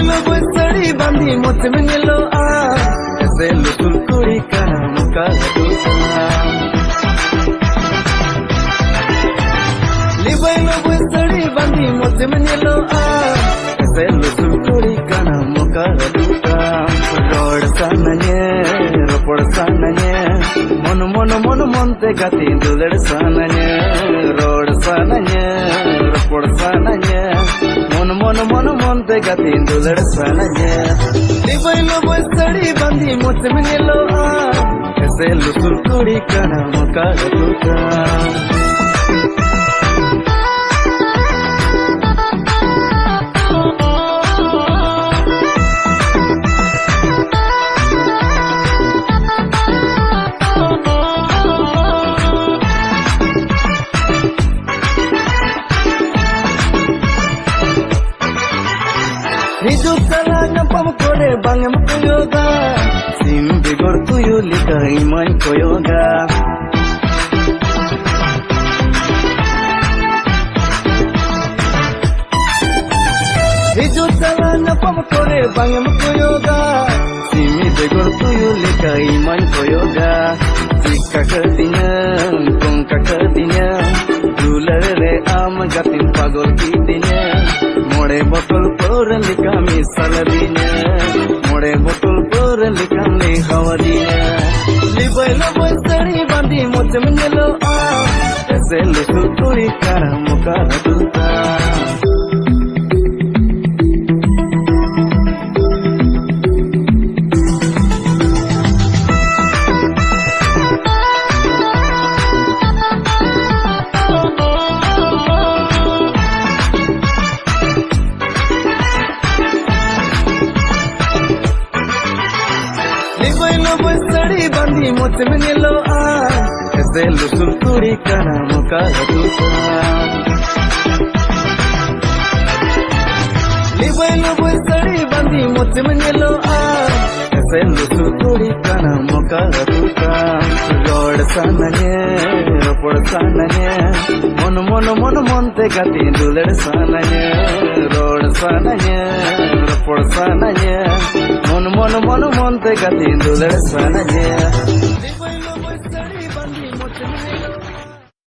luboi sari bandi moche menelo ese lutul kuri kana muka dusa libai luboi sari bandi moche menelo ese lutul kuri kana muka dusa rod sananye ropod sananye mon monte gati dulad sananye rod sananye ropod sananye mon monte gati dulad sananye libai luboi sari bandi moche menelo ese lutul kuri kana muka dusa hidup salahnya pamukore bangem koyoga sim bigor tuyu lika iman koyoga hidup salahnya pamukore bangem koyoga sim bigor tuyu lika iman koyoga jika ketinya kongka ketinya dulare am gatin pagol kitinya मोड़े बोतल पर लिखा मिसल दिने मोड़े बोतल पर लिखा लिखावा दिने लिबाई लबोई सड़ी बांधी मोचे menelo ऐसे लुसुल तुरी कारा मुका दुता luboi sari bandi moche menelo ese lusul kuri kana muka dusa libai luboi sari bandi moche menelo ese lusul kuri kana muka dusa rod sananye ropod sananye mon monte gati dulad sananye rod sananye ropod sananye mon monte gati dulad sananye